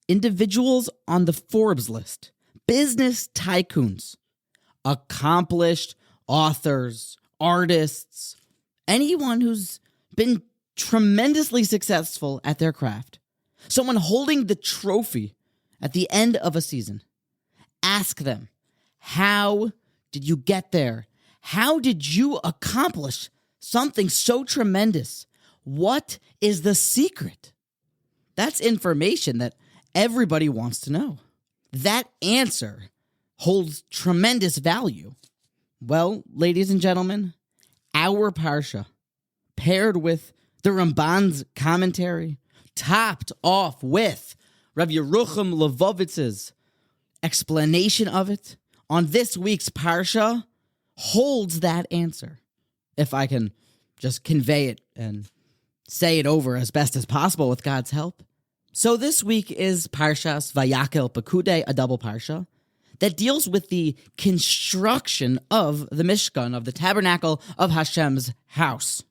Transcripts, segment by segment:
individuals on the Forbes list, business tycoons, accomplished authors, artists, anyone who's been tremendously successful at their craft, someone holding the trophy at the end of a season. Ask them, how did you get there? How did you accomplish something so tremendous? What is the secret? That's information that everybody wants to know. That answer holds tremendous value. Well, ladies and gentlemen, our Parsha, paired with the Ramban's commentary, topped off with Rav Yerucham Levovitz's explanation of it, on this week's Parsha, holds that answer. If I can just convey it and say it over as best as possible with God's help. So this week is Parshas Vayakhel-Pekudei, a double Parsha, that deals with the construction of the Mishkan, of the tabernacle of Hashem's house.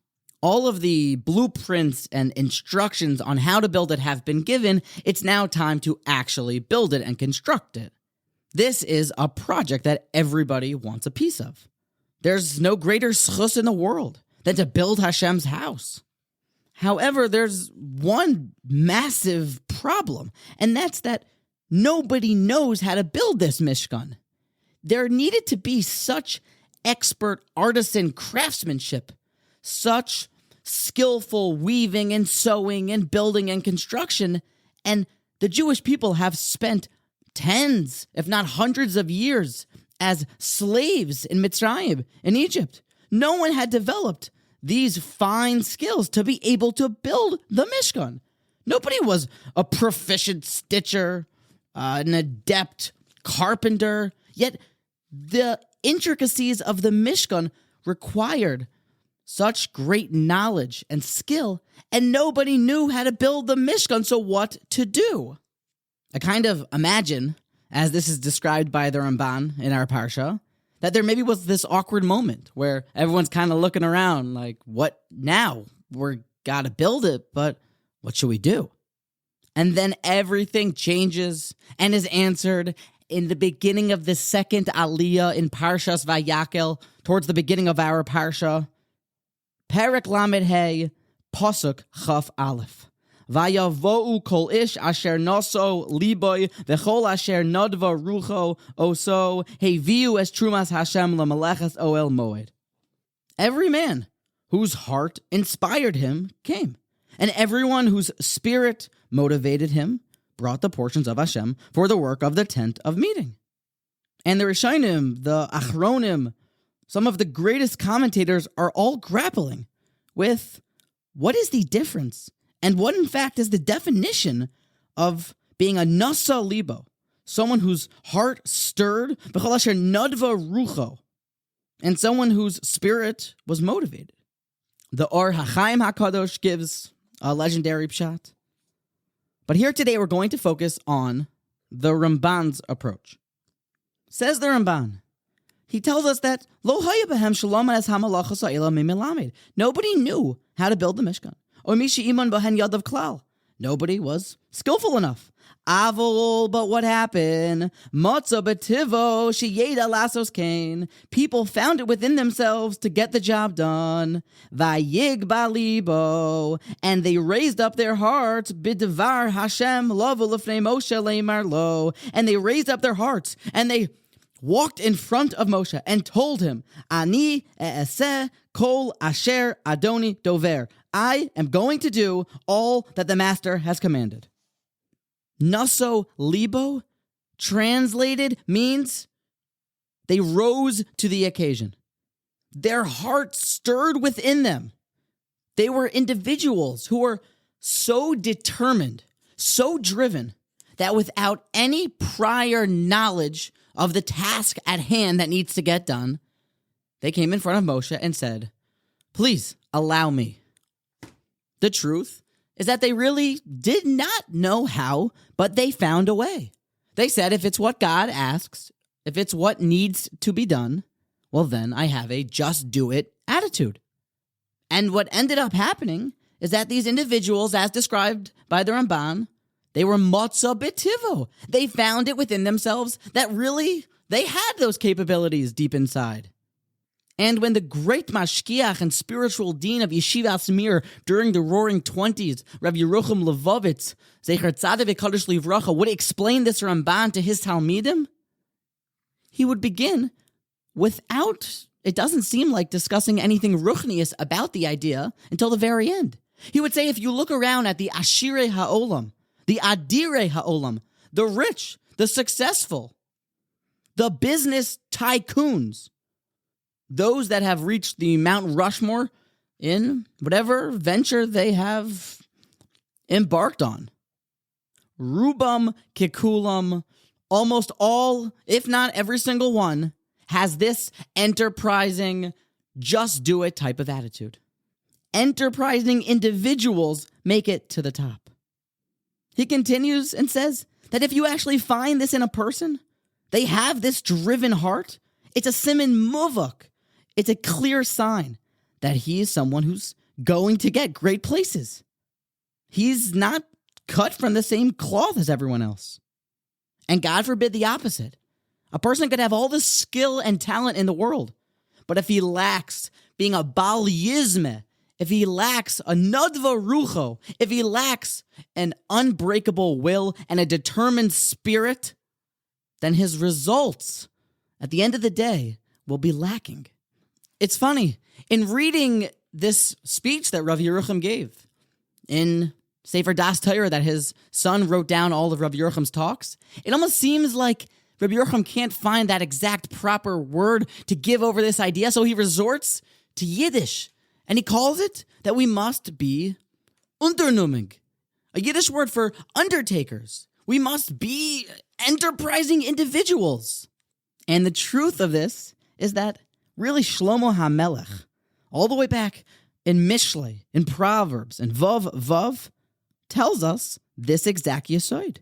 All of the blueprints and instructions on how to build it have been given. It's now time to actually build it and construct it. This is a project that everybody wants a piece of. There's no greater schus in the world than to build Hashem's house. However, there's one massive problem, and that's that nobody knows how to build this Mishkan. There needed to be such expert artisan craftsmanship, such skillful weaving and sewing and building and construction, and the Jewish people have spent tens, if not hundreds of years as slaves in Mitzrayim, in Egypt. No one had developed these fine skills to be able to build the Mishkan. Nobody was a proficient stitcher, an adept carpenter, yet the intricacies of the Mishkan required such great knowledge and skill, and nobody knew how to build the Mishkan, so what to do? I kind of imagine, as this is described by the Ramban in our Parsha, that there maybe was this awkward moment where everyone's kind of looking around like, what now? We're got to build it, but what should we do? And then everything changes and is answered in the beginning of the second Aliyah in Parshas Vayakhel, towards the beginning of our Parsha. Perek Lamed Hey, Pasuk Chaf Aleph. Vayavo'u kol ish asher noso liboy v'chol asher nodva rucho oso heviu es trumas Hashem lamalechas oel moed. Every man whose heart inspired him came, and everyone whose spirit motivated him brought the portions of Hashem for the work of the tent of meeting. And the Rishonim, the Achronim, some of the greatest commentators are all grappling with what is the difference and what, in fact, is the definition of being a nasa libo, someone whose heart stirred, b'chol asher nadva rucho, and someone whose spirit was motivated. The Or HaChaim HaKadosh gives a legendary pshat. But here today we're going to focus on the Ramban's approach. Says the Ramban, he tells us that Lo haya behem shalom es hamalachos ha'ela mimelamed. Nobody knew how to build the Mishkan. Or mishi iman behen yadav klal. Nobody was skillful enough. Avol, but what happened? Motza betivo sheyeda lasos kain. People found it within themselves to get the job done. Vayig balibo, and they raised up their hearts. Bidvar Hashem lavu lefnei Moshe leimar lo, and they raised up their hearts and they walked in front of Moshe and told him, Ani e'eseh kol asher Adoni dover. I am going to do all that the master has commanded. Naso libo, translated, means they rose to the occasion. Their heart stirred within them. They were individuals who were so determined, so driven, that without any prior knowledge of the task at hand that needs to get done, they came in front of Moshe and said, please allow me. The truth is that they really did not know how, but they found a way. They said, if it's what God asks, if it's what needs to be done, well, then I have a just do it attitude. And what ended up happening is that these individuals, as described by the Ramban, They were matzah b'tivo. They found it within themselves that really they had those capabilities deep inside. And when the great mashkiach and spiritual dean of Yeshivas Mir during the Roaring Twenties, Rav Yerucham Levovitz, Zecher Tzaddik V'Kadosh Livracha, would explain this Ramban to his Talmidim, he would begin without, it doesn't seem like, discussing anything ruchnius about the idea until the very end. He would say, if you look around at the Ashirei Ha'olam, the Adirei Ha'olam, the rich, the successful, the business tycoons, those that have reached the Mount Rushmore in whatever venture they have embarked on. Rubam kikulam, almost all, if not every single one, has this enterprising, just do it type of attitude. Enterprising individuals make it to the top. He continues and says that if you actually find this in a person, they have this driven heart, it's a siman muvak. It's a clear sign that he is someone who's going to get great places. He's not cut from the same cloth as everyone else. And God forbid the opposite. A person could have all the skill and talent in the world, but if he lacks being a bal yizmeh, if he lacks a nadva rucho, if he lacks an unbreakable will and a determined spirit, then his results at the end of the day will be lacking. It's funny, in reading this speech that Rav Yerucham gave in Sefer Das Torah that his son wrote down all of Rav Yerucham's talks, it almost seems like Rav Yerucham can't find that exact proper word to give over this idea, so he resorts to Yiddish, and he calls it that we must be unternehmig, a Yiddish word for undertakers. We must be enterprising individuals. And the truth of this is that really Shlomo HaMelech, all the way back in Mishlei, in Proverbs, and Vav, tells us this exact yesod.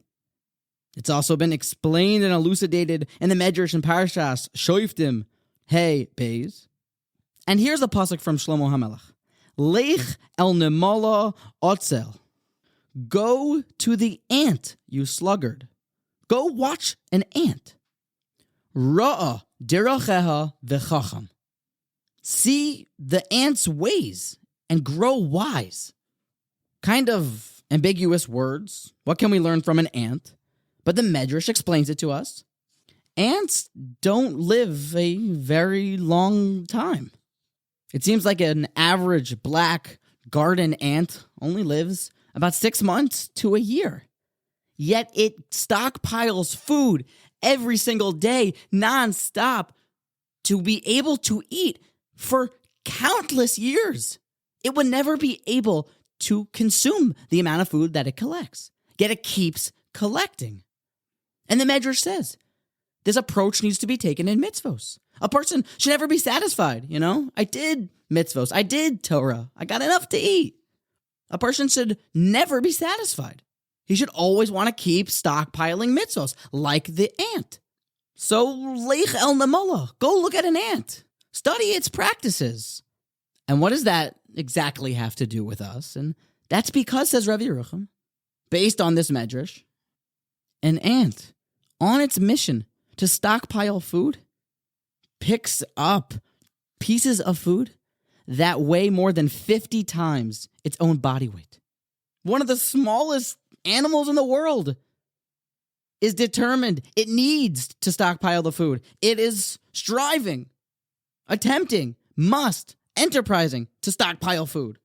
It's also been explained and elucidated in the Medrash and Parshas, Shoiftim, Hey, Beis. And here's a pasuk from Shlomo HaMelech. Lech el nemala otzel. Go to the ant, you sluggard. Go watch an ant. Ra'a diracheha v'chacham. See the ant's ways and grow wise. Kind of ambiguous words. What can we learn from an ant? But the Medrash explains it to us. Ants don't live a very long time. It seems like an average black garden ant only lives about 6 months to a year. Yet it stockpiles food every single day, nonstop, to be able to eat for countless years. It would never be able to consume the amount of food that it collects, yet it keeps collecting. And the Medrash says, this approach needs to be taken in mitzvos. A person should never be satisfied, I did mitzvos, I did Torah, I got enough to eat. A person should never be satisfied. He should always want to keep stockpiling mitzvos, like the ant. So, lech el nemola, go look at an ant. Study its practices. And what does that exactly have to do with us? And that's because, says Rav Yerucham, based on this medrash, an ant, on its mission to stockpile food, picks up pieces of food that weigh more than 50 times its own body weight. One of the smallest animals in the world is determined. It needs to stockpile the food. It is striving, attempting, enterprising to stockpile food.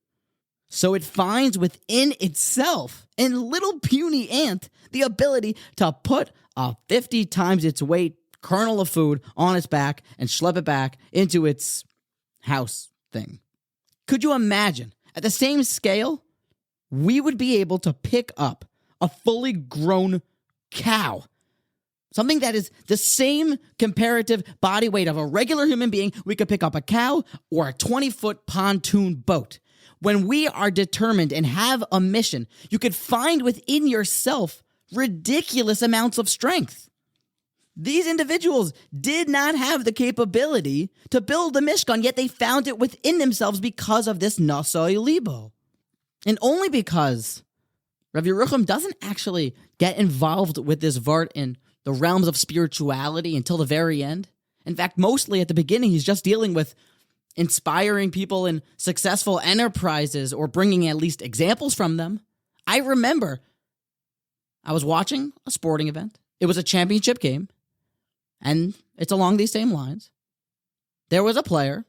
So it finds within itself, in little puny ant, the ability to put a 50 times its weight kernel of food on its back and schlep it back into its house thing. Could you imagine, at the same scale, we would be able to pick up a fully grown cow, something that is the same comparative body weight of a regular human being. We could pick up a cow or a 20-foot pontoon boat. When we are determined and have a mission, you could find within yourself ridiculous amounts of strength. These individuals did not have the capability to build a Mishkan, yet they found it within themselves because of this Nasai Libo. And only because Rav Yerucham doesn't actually get involved with this Vart in the realms of spirituality until the very end. In fact, mostly at the beginning, he's just dealing with inspiring people in successful enterprises or bringing at least examples from them. I remember I was watching a sporting event. It was a championship game, and it's along these same lines. There was a player.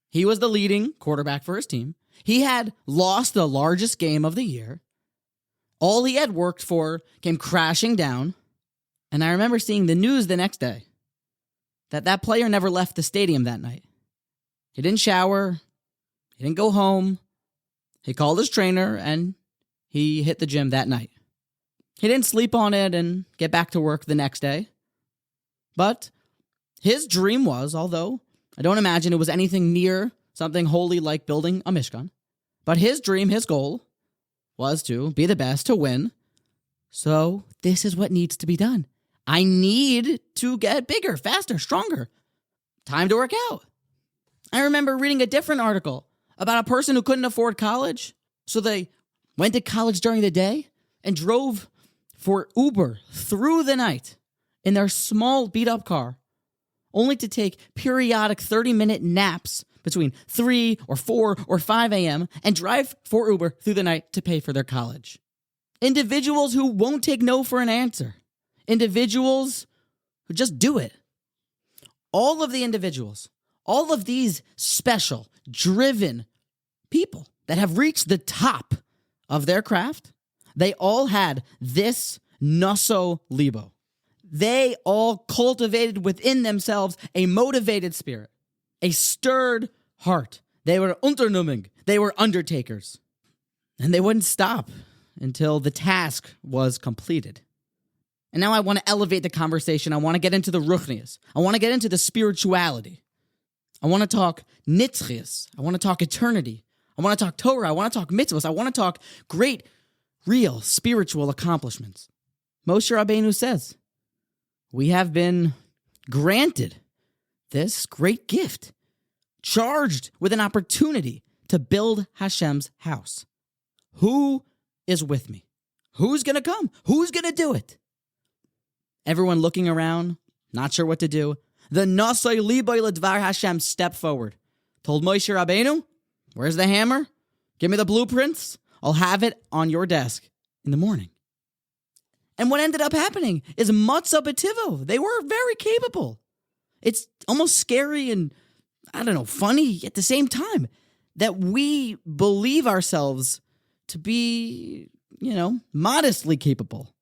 He was the leading quarterback for his team. He had lost the largest game of the year. All he had worked for came crashing down. And I remember seeing the news the next day that player never left the stadium that night. He didn't shower. He didn't go home. He called his trainer and he hit the gym that night. He didn't sleep on it and get back to work the next day. But his dream was, although I don't imagine it was anything near something holy like building a Mishkan, but his dream, his goal, was to be the best, to win. So this is what needs to be done. I need to get bigger, faster, stronger. Time to work out. I remember reading a different article about a person who couldn't afford college, so they went to college during the day and drove for Uber through the night in their small beat-up car, only to take periodic 30-minute naps between 3 or 4 or 5 a.m. and drive for Uber through the night to pay for their college. Individuals who won't take no for an answer. Individuals who just do it. All of the individuals, all of these special, driven people that have reached the top of their craft, they all had this naso libo. They all cultivated within themselves a motivated spirit, a stirred heart. They were unternumming. They were undertakers. And they wouldn't stop until the task was completed. And now I want to elevate the conversation. I want to get into the ruchnius. I want to get into the spirituality. I want to talk nitzchias. I want to talk eternity. I want to talk Torah. I want to talk mitzvahs. I want to talk great, real spiritual accomplishments. Moshe Rabbeinu says, we have been granted this great gift, charged with an opportunity to build Hashem's house. Who is with me? Who's going to come? Who's going to do it? Everyone looking around, not sure what to do. The Nasai Liboy Ledvar Hashem stepped forward, told Moshe Rabbeinu, where's the hammer? Give me the blueprints. I'll have it on your desk in the morning. And what ended up happening is matzah b'tivo. They were very capable. It's almost scary and, funny at the same time that we believe ourselves to be, modestly capable.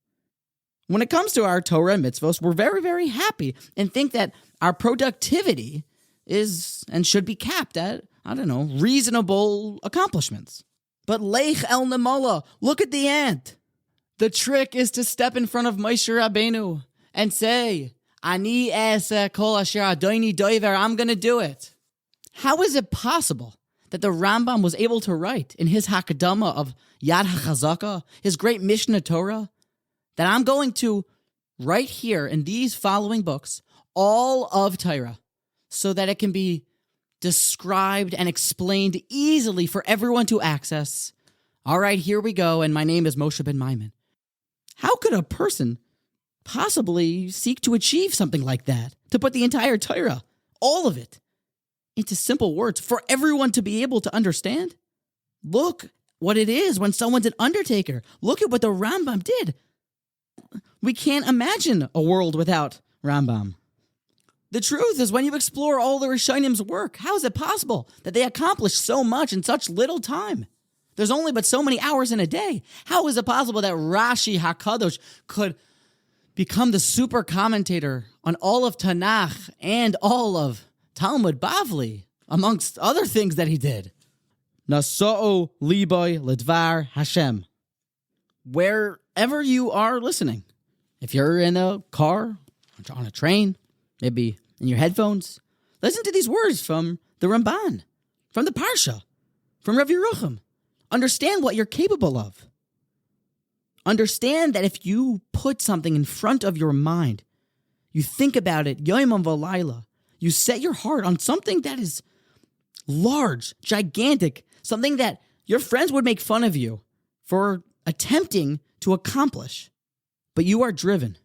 When it comes to our Torah and mitzvos, we're very, very happy and think that our productivity is and should be capped at, reasonable accomplishments. But leich el nemala, look at the ant. The trick is to step in front of Moshe Rabbeinu and say, Ani esa kol asher adoini doiver, I'm going to do it. How is it possible that the Ramban was able to write in his Hakadama of Yad HaChazaka, his great Mishnah Torah, that I'm going to write here in these following books all of Torah so that it can be described and explained easily for everyone to access? All right, here we go, and my name is Moshe ben Maimon. How could a person possibly seek to achieve something like that? To put the entire Torah, all of it, into simple words for everyone to be able to understand? Look what it is when someone's an undertaker. Look at what the Rambam did. We can't imagine a world without Rambam. The truth is, when you explore all the Rishonim's work, how is it possible that they accomplished so much in such little time? There's only but so many hours in a day. How is it possible that Rashi HaKadosh could become the super commentator on all of Tanakh and all of Talmud Bavli, amongst other things that he did? Nasa'o liboy ledvar Hashem. Wherever you are listening, if you're in a car, on a train, maybe in your headphones, listen to these words from the Ramban, from the Parsha, from Rav Yerucham. Understand what you're capable of. Understand that if you put something in front of your mind, you think about it, Yom V'Layla, you set your heart on something that is large, gigantic, something that your friends would make fun of you for attempting to accomplish. But you are driven.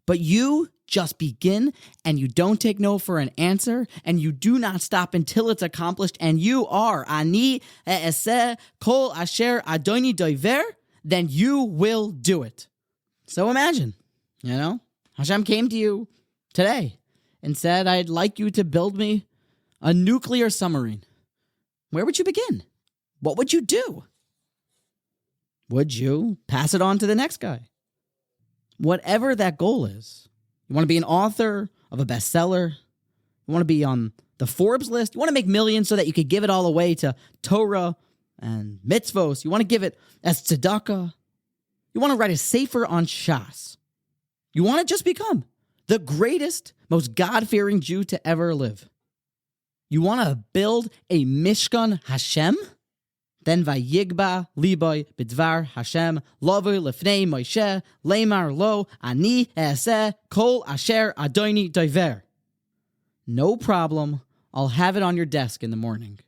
But you just begin, and you don't take no for an answer, and you do not stop until it's accomplished, and you are ani e'eseh kol asher adoni doiver, then you will do it. So imagine, Hashem came to you today and said, I'd like you to build me a nuclear submarine. Where would you begin? What would you do? Would you pass it on to the next guy? Whatever that goal is. You want to be an author of a bestseller? You want to be on the Forbes list? You want to make millions so that you could give it all away to Torah and mitzvos? You want to give it as tzedakah? You want to write a sefer on Shas? You want to just become the greatest, most God-fearing Jew to ever live? You want to build a Mishkan Hashem? Then vayigba liboy b'dvar Hashem lovu lefnei Moshe leimar lo ani e'aseh kol asher adoni doiver. No problem. I'll have it on your desk in the morning.